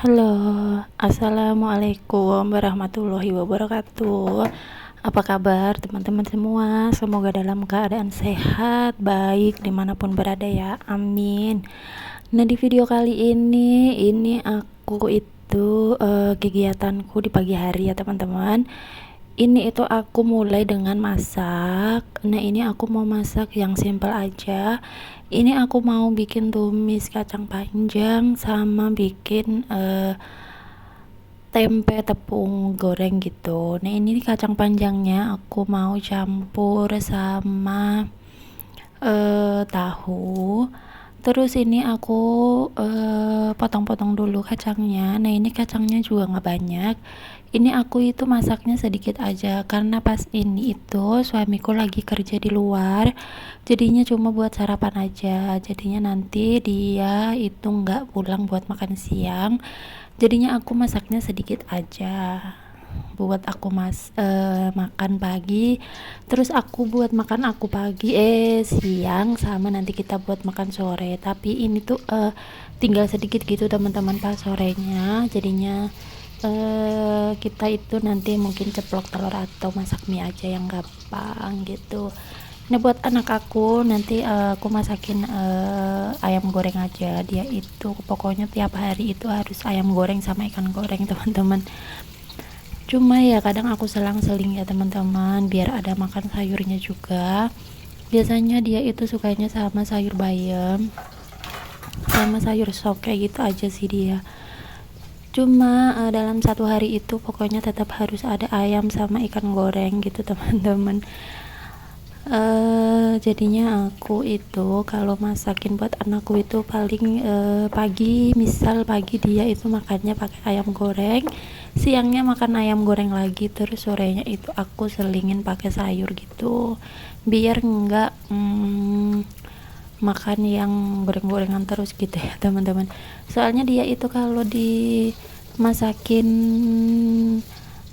Halo, assalamualaikum warahmatullahi wabarakatuh. Apa kabar teman-teman semua? Semoga dalam keadaan sehat, baik dimanapun berada ya. Amin. Nah, di video kali ini aku itu kegiatanku di pagi hari ya teman-teman. Ini itu aku mulai dengan masak. Nah, ini aku mau masak yang simple aja. Ini aku mau bikin tumis kacang panjang sama bikin tempe tepung goreng gitu. Nah, ini kacang panjangnya aku mau campur sama tahu. Terus ini aku potong-potong dulu kacangnya. Nah, ini kacangnya juga nggak banyak. Ini aku itu masaknya sedikit aja karena pas ini itu suamiku lagi kerja di luar. Jadinya cuma buat sarapan aja. Jadinya nanti dia itu nggak pulang buat makan siang. Jadinya aku masaknya sedikit aja buat aku makan pagi, terus aku buat makan aku pagi siang, sama nanti kita buat makan sore. Tapi ini tuh tinggal sedikit gitu teman-teman pas sorenya. Jadinya kita itu nanti mungkin ceplok telur atau masak mie aja yang gampang gitu. Nah, buat anak aku nanti aku masakin ayam goreng aja. Dia itu pokoknya tiap hari itu harus ayam goreng sama ikan goreng teman-teman. Cuma ya kadang aku selang-seling ya teman-teman, biar ada makan sayurnya juga. Biasanya dia itu sukanya sama sayur bayam sama sayur sop, kayak gitu aja sih dia. Cuma dalam satu hari itu pokoknya tetap harus ada ayam sama ikan goreng gitu teman-teman. Jadinya aku itu kalau masakin buat anakku itu paling pagi, misal pagi dia itu makannya pakai ayam goreng, siangnya makan ayam goreng lagi, terus sorenya itu aku selingin pakai sayur gitu, biar enggak makan yang goreng-gorengan terus gitu ya teman-teman. Soalnya dia itu kalau dimasakin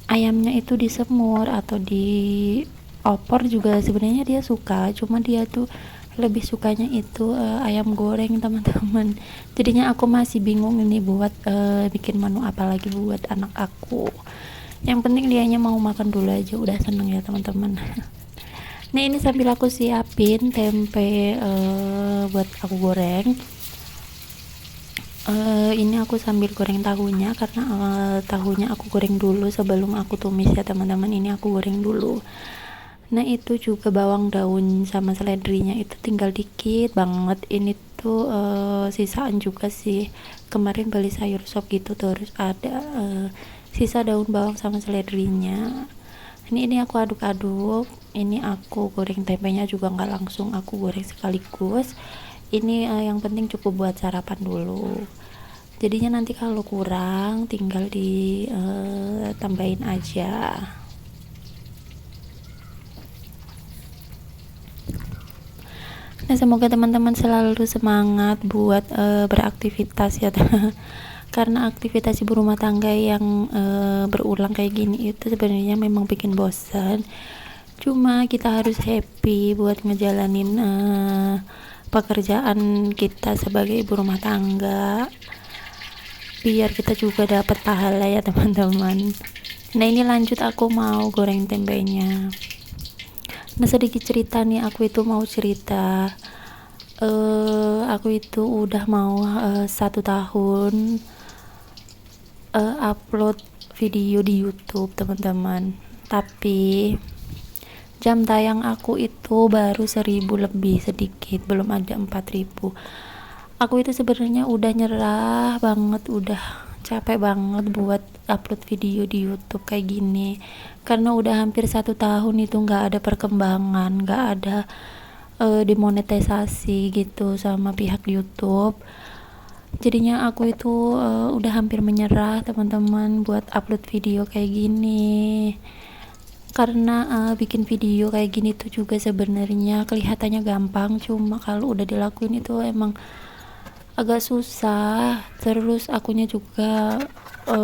ayamnya itu disemur atau di opor juga sebenarnya dia suka, cuma dia tuh lebih sukanya itu ayam goreng teman-teman. Jadinya aku masih bingung ini buat bikin menu apa lagi buat anak aku. Yang penting dianya mau makan dulu aja udah seneng ya teman-teman. Nah, ini sambil aku siapin tempe buat aku goreng. Ini aku sambil goreng tahunya karena tahunya aku goreng dulu sebelum aku tumis ya teman-teman. Ini aku goreng dulu. Nah, itu juga bawang daun sama seledrinya itu tinggal dikit banget. Ini tuh sisaan juga sih, kemarin beli sayur sop gitu, terus ada sisa daun bawang sama seledrinya. Ini aku aduk-aduk. Ini aku goreng tempenya juga nggak langsung aku goreng sekaligus. Ini yang penting cukup buat sarapan dulu. Jadinya nanti kalau kurang tinggal ditambahin aja. Nah, semoga teman-teman selalu semangat buat beraktivitas ya. Karena aktivitas ibu rumah tangga yang berulang kayak gini itu sebenarnya memang bikin bosan. Cuma kita harus happy buat ngejalanin pekerjaan kita sebagai ibu rumah tangga, biar kita juga dapat pahala ya teman-teman. Nah, ini lanjut aku mau goreng tempenya. Nah, sedikit cerita nih, aku itu mau cerita aku itu udah mau 1 tahun upload video di YouTube teman-teman, tapi jam tayang aku itu baru 1000 lebih sedikit, belum ada 4000. Aku itu sebenarnya udah nyerah banget, udah capek banget buat upload video di YouTube kayak gini, karena udah hampir 1 tahun itu nggak ada perkembangan, nggak ada dimonetisasi gitu sama pihak YouTube. Jadinya aku itu udah hampir menyerah teman-teman buat upload video kayak gini, karena bikin video kayak gini tuh juga sebenarnya kelihatannya gampang, cuma kalau udah dilakuin itu emang agak susah. Terus akunya juga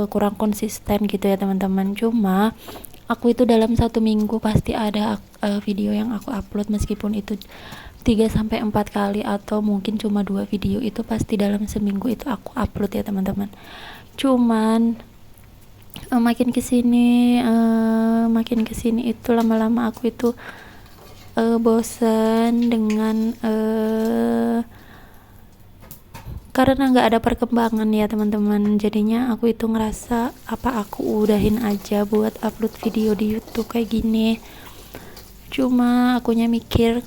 kurang konsisten gitu ya teman-teman. Cuma aku itu dalam 1 minggu pasti ada video yang aku upload, meskipun itu 3 sampai 4 kali atau mungkin cuma 2 video, itu pasti dalam seminggu itu aku upload ya teman-teman. Cuman makin kesini itu lama-lama aku itu bosan dengan karena nggak ada perkembangan ya teman-teman. Jadinya aku itu ngerasa apa aku udahin aja buat upload video di YouTube kayak gini. Cuma akunya mikir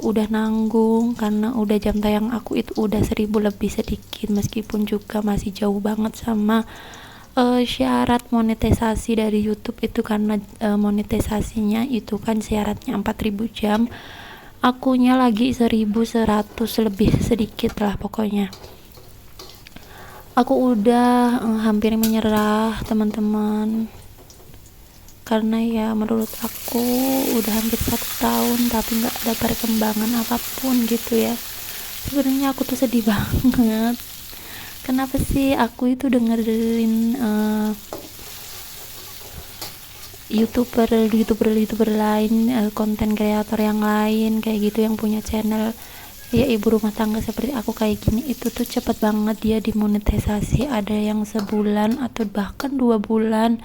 udah nanggung karena udah jam tayang aku itu udah 1000 lebih sedikit, meskipun juga masih jauh banget sama syarat monetisasi dari YouTube itu, karena monetisasinya itu kan syaratnya 4000 jam, akunya lagi 1100 lebih sedikit lah pokoknya. Aku udah hampir menyerah teman-teman, karena ya menurut aku udah hampir 1 tahun tapi nggak ada perkembangan apapun gitu ya. Sebenarnya aku tuh sedih banget. Kenapa sih aku itu dengerin youtuber lain, konten kreator yang lain kayak gitu yang punya channel ya ibu rumah tangga seperti aku kayak gini, itu tuh cepet banget dia dimonetisasi. Ada yang sebulan atau bahkan 2 bulan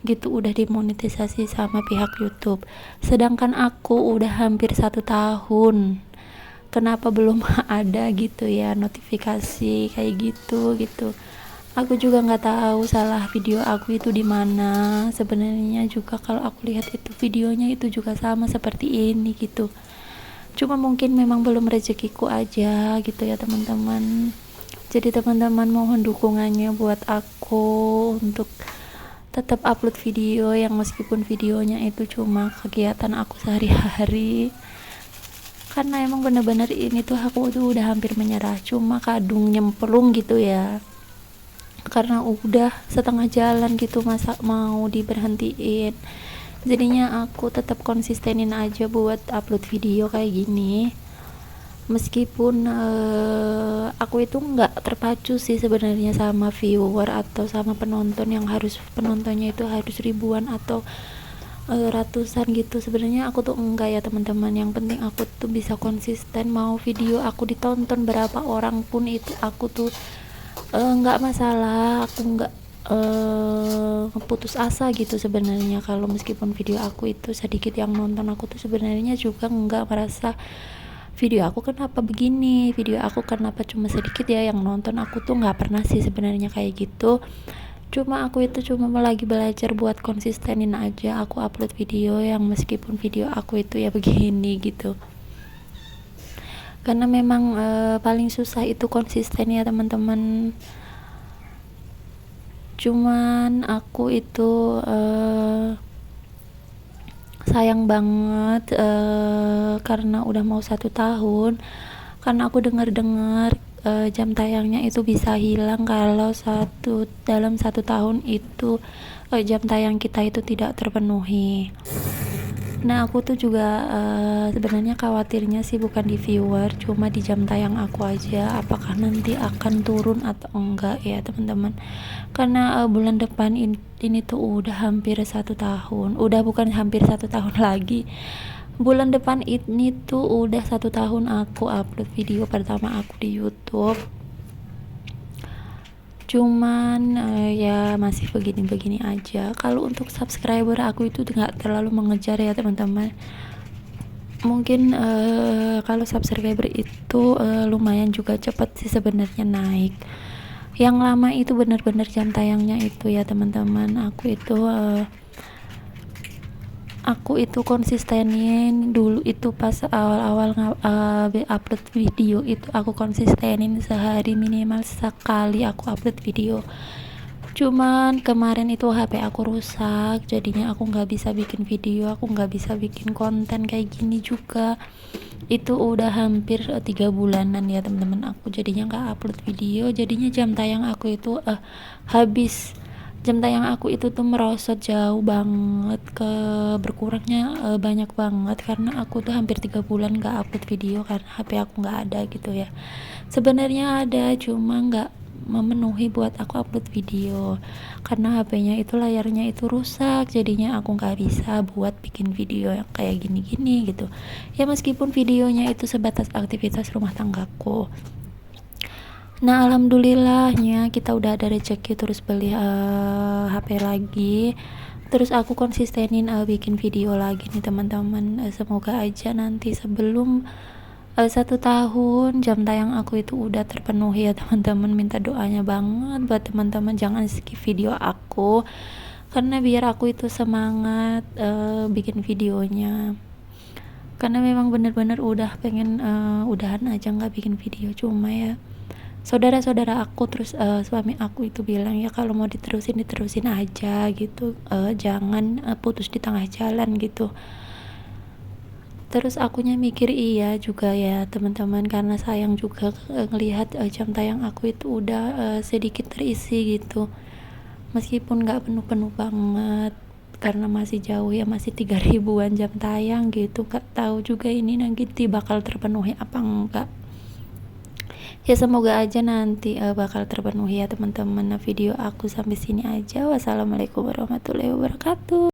gitu udah dimonetisasi sama pihak YouTube, sedangkan aku udah hampir 1 tahun. Kenapa belum ada gitu ya notifikasi kayak gitu. Aku juga nggak tahu salah video aku itu di mana. Sebenarnya juga kalau aku lihat itu videonya itu juga sama seperti ini gitu. Cuma mungkin memang belum rezekiku aja gitu ya teman-teman. Jadi teman-teman mohon dukungannya buat aku untuk tetap upload video yang meskipun videonya itu cuma kegiatan aku sehari-hari. Karena emang bener-bener ini tuh aku tuh udah hampir menyerah, cuma kadung nyemplung gitu ya, karena udah setengah jalan gitu masa mau diberhentiin. Jadinya aku tetap konsistenin aja buat upload video kayak gini, meskipun aku itu nggak terpacu sih sebenarnya sama viewer atau sama penonton yang harus penontonnya itu harus ribuan atau ratusan gitu. Sebenarnya aku tuh enggak ya teman-teman, yang penting aku tuh bisa konsisten, mau video aku ditonton berapa orang pun itu aku tuh enggak masalah. Aku enggak putus asa gitu sebenarnya. Kalau meskipun video aku itu sedikit yang nonton, aku tuh sebenarnya juga enggak merasa video aku kenapa begini, video aku kenapa cuma sedikit ya yang nonton. Aku tuh nggak pernah sih sebenarnya kayak gitu. Cuma aku itu cuma lagi belajar buat konsistenin aja aku upload video yang meskipun video aku itu ya begini gitu. Karena memang paling susah itu konsisten ya teman-teman. Cuman aku itu sayang banget karena udah mau 1 tahun, karena aku dengar jam tayangnya itu bisa hilang kalau dalam 1 tahun itu jam tayang kita itu tidak terpenuhi. Nah aku tuh juga sebenarnya khawatirnya sih bukan di viewer, cuma di jam tayang aku aja, apakah nanti akan turun atau enggak ya teman-teman. Karena bulan depan ini tuh udah hampir 1 tahun, udah bukan hampir 1 tahun lagi, bulan depan ini tuh udah 1 tahun aku upload video pertama aku di YouTube. Cuman ya masih begini-begini aja. Kalau untuk subscriber aku itu nggak terlalu mengejar ya teman-teman. Mungkin kalau subscriber itu lumayan juga cepat sih sebenarnya naik. Yang lama itu benar-benar jam tayangnya itu ya teman-teman. Aku itu konsistenin dulu itu pas awal-awal upload video itu, aku konsistenin sehari minimal sekali aku upload video. Cuman kemarin itu HP aku rusak, jadinya aku nggak bisa bikin video, aku nggak bisa bikin konten kayak gini juga. Itu udah hampir 3 bulanan ya teman-teman aku jadinya nggak upload video. Jadinya jam tayang aku itu habis. Jam tayang aku itu tuh merosot jauh banget, berkurangnya banyak banget, karena aku tuh hampir 3 bulan gak upload video karena HP aku gak ada gitu ya. Sebenarnya ada, cuma gak memenuhi buat aku upload video karena HP-nya itu layarnya itu rusak, jadinya aku gak bisa buat bikin video yang kayak gini-gini gitu ya, meskipun videonya itu sebatas aktivitas rumah tanggaku. Nah, alhamdulillahnya kita udah ada rezeki terus beli HP lagi. Terus aku konsistenin bikin video lagi nih teman-teman. Semoga aja nanti sebelum 1 tahun jam tayang aku itu udah terpenuhi ya teman-teman. Minta doanya banget buat teman-teman, jangan skip video aku karena biar aku itu semangat bikin videonya, karena memang bener-bener udah pengen udahan aja nggak bikin video. Cuma ya saudara-saudara aku terus suami aku itu bilang ya kalau mau diterusin aja gitu, jangan putus di tengah jalan gitu. Terus akunya mikir iya juga ya teman-teman, karena sayang juga ngelihat jam tayang aku itu udah sedikit terisi gitu, meskipun nggak penuh-penuh banget karena masih jauh ya, masih 3.000-an jam tayang gitu. Nggak tahu juga ini nanti bakal terpenuhi apa enggak. Ya semoga aja nanti bakal terpenuhi ya teman-teman. Nah, video aku sampai sini aja. Wassalamualaikum warahmatullahi wabarakatuh.